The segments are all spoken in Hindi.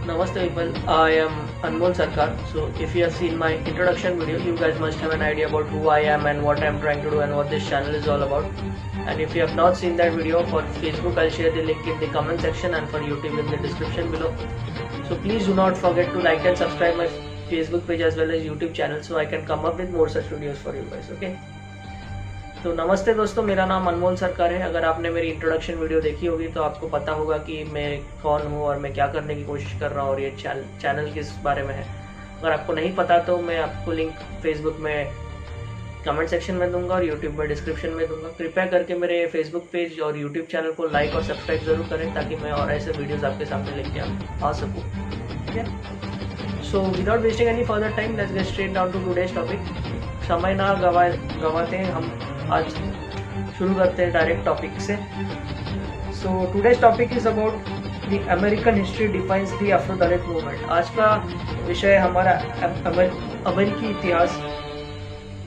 Namaste people, I am Anmol Sarkar. So if you have seen my introduction video, you guys must have an idea about who I am and what I am trying to do and what this channel is all about. And if you have not seen that video, for Facebook I'll share the link in the comment section and for YouTube in the description below. So please do not forget to like and subscribe my Facebook page as well as YouTube channel so I can come up with more such videos for you guys, okay? तो नमस्ते दोस्तों, मेरा नाम अनमोल सरकार है। अगर आपने मेरी इंट्रोडक्शन वीडियो देखी होगी तो आपको पता होगा कि मैं कौन हूँ और मैं क्या करने की कोशिश कर रहा हूँ और ये चैनल किस बारे में है। अगर आपको नहीं पता तो मैं आपको लिंक फेसबुक में कमेंट सेक्शन में दूंगा और यूट्यूब में डिस्क्रिप्शन में दूंगा। कृपया करके मेरे फेसबुक पेज और यूट्यूब चैनल को लाइक और सब्सक्राइब जरूर करें ताकि मैं और ऐसे वीडियोज़ आपके सामने लेके आ सकूँ, ठीक है। So without wasting any further time, let's get straight down to today's topic. समय ना गवाते हैं, हम आज शुरू करते हैं डायरेक्ट टॉपिक से। So today's topic is about the American history defines the Afro Dalit movement. आज का विषय हमारा अमेरिकी इतिहास,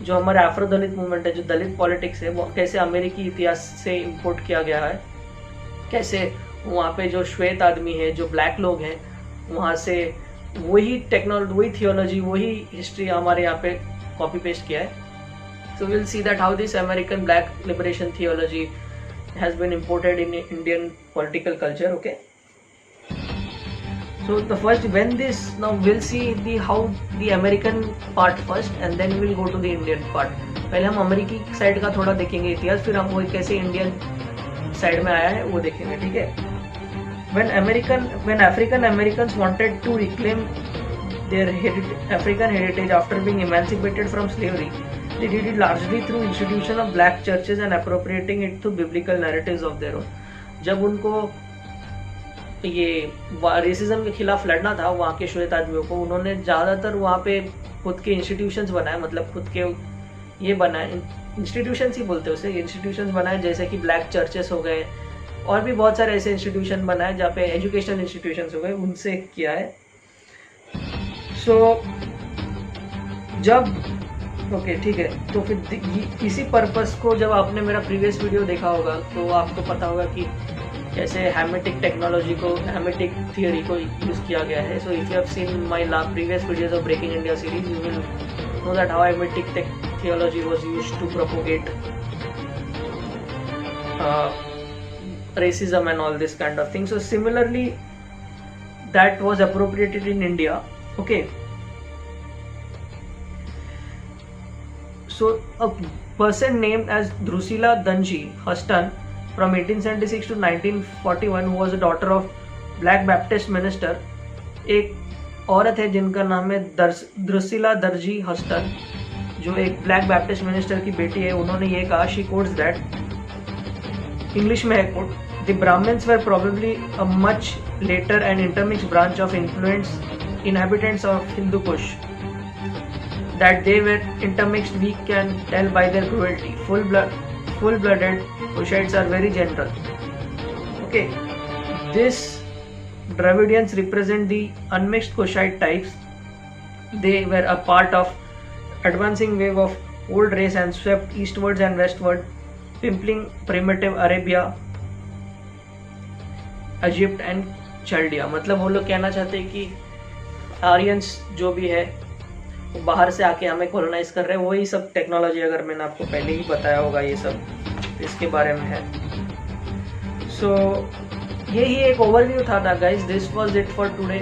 जो हमारा अफ्रो दलित मूवमेंट है, जो दलित पॉलिटिक्स है, वो कैसे अमेरिकी इतिहास से इंपोर्ट किया गया है, कैसे वहाँ पे जो श्वेत आदमी है, जो ब्लैक लोग हैं, वहाँ से वही टेक्नोलॉजी, वही थियोलॉजी, वही हिस्ट्री हमारे यहाँ पे कॉपी पेस्ट किया है। So we'll see that how this American black liberation theology has been imported in Indian political culture, okay? So the first, now we'll see how the American part first and then we'll go to the Indian part. पहले हम अमेरिकी साइड का थोड़ा देखेंगे इतिहास, फिर हम वो कैसे इंडियन साइड में आया है वो देखेंगे, ठीक है। When African Americans wanted to reclaim their African heritage after being emancipated from slavery, they did it largely through institution of black churches and appropriating it to biblical narratives of their own. जब उनको ये रेसिज्म के खिलाफ लड़ना था वहाँ के श्वेत आदमियों को, उन्होंने ज़्यादातर वहाँ पे खुद के इंस्टीट्यूशंस बनाए, मतलब खुद के ये बनाए, इंस्टीट्यूशंस ही बोलते हैं उसे, इंस्टीट्यूशंस बनाए जैसे कि ब्लैक चर्चेस हो गए और भी बहुत सारे ऐसे इंस्टीट्यूशन बनाए जहाँ पे एजुकेशनल इंस्टीट्यूशंस हो गए, उनसे किया है। ओके, ठीक है। तो फिर इसी पर्पस को, जब आपने मेरा प्रीवियस वीडियो देखा होगा तो आपको पता होगा कि कैसे हैमेटिक टेक्नोलॉजी को, हैमेटिक थियोरी को यूज़ किया गया है। So if you have seen my previous videos of breaking India series, you will know that how Hamitic theology was used to propagate racism and all this kind of thing. So similarly that was appropriated in India, okay. So a person named as Drusilla Danji Huston from 1876 to 1941 who was a daughter of Black Baptist minister, एक औरत है जिनका नाम है द्रुसिला दर्जी हस्टन, जो एक ब्लैक बैप्टिस्ट मिनिस्टर की बेटी है। उन्होंने ये कहा, शी कोट्स दैट, इंग्लिश में है quote, the Brahmans were probably a much later and intermixed branch of influence inhabitants of Hindu Kush. That they were intermixed we can tell by their cruelty. Full-blooded Kushites are very general. Okay, this Dravidians represent the unmixed Kushite types. They were a part of advancing wave of old race and swept eastwards and westward, pimpling primitive Arabia, Egypt and Chaldea. मतलब वो लोग कहना चाहते हैं कि आर्यंस जो भी है वो बाहर से आके हमें कॉलोनाइज कर रहे हैं, वही सब टेक्नोलॉजी, अगर मैंने आपको पहले ही बताया होगा ये सब इसके बारे में है। सो यही एक ओवरव्यू था guys, this was it for today.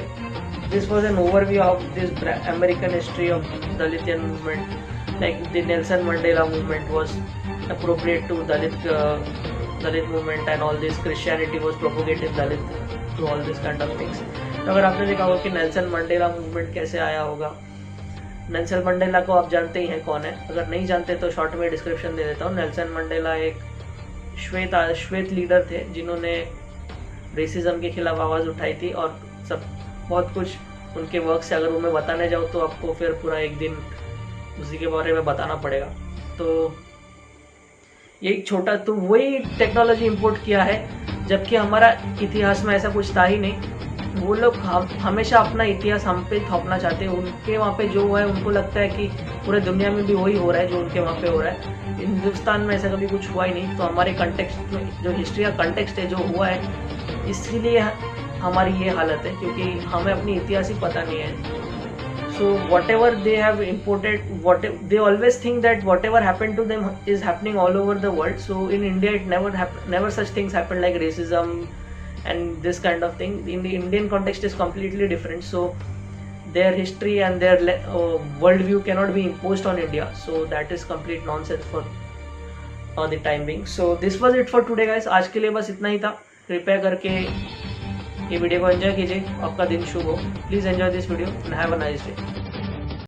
This was an overview of this American history of Dalitian movement, like the Nelson Mandela movement was appropriate to Dalit movement and all this, Christianity was propagated Dalit through all this kind of things. तो अगर आपने देखा होगा कि नेल्सन मंडेला मूवमेंट कैसे आया होगा, नेल्सन मंडेला को आप जानते ही हैं कौन है, अगर नहीं जानते तो शॉर्ट में डिस्क्रिप्शन दे देता हूँ। नेल्सन मंडेला एक श्वेत लीडर थे जिन्होंने रेसिज्म के खिलाफ आवाज़ उठाई थी और सब बहुत कुछ उनके वर्क से, अगर वो मैं बताने जाऊँ तो आपको फिर पूरा एक दिन उसी के बारे में बताना पड़ेगा। तो ये एक छोटा, तो वही टेक्नोलॉजी इंपोर्ट किया है, जबकि हमारा इतिहास में ऐसा कुछ था ही नहीं। वो लोग हमेशा अपना इतिहास हम पे थोपना चाहते हैं। उनके वहाँ पे जो हुआ है उनको लगता है कि पूरे दुनिया में भी वही हो रहा है जो उनके वहाँ पे हो रहा है। हिंदुस्तान में ऐसा कभी कुछ हुआ ही नहीं। तो हमारे कंटेक्स्ट में जो हिस्ट्री का कंटेक्स्ट है जो हुआ है, इसीलिए हमारी ये हालत है, क्योंकि हमें अपनी इतिहास ही पता नहीं है. So whatever they have imported, what they always think that whatever happened to them is happening all over the world. So in India it never such things happened, like racism and this kind of thing. In the Indian context is completely different. So their history and their worldview cannot be imposed on India. So that is complete nonsense for the time being. So this was it for today guys. आज के लिए बस इतना ही था. कृपया करके ये वीडियो को एंजॉय कीजिए. आपका दिन शुभ हो. Please enjoy this video and have a nice day.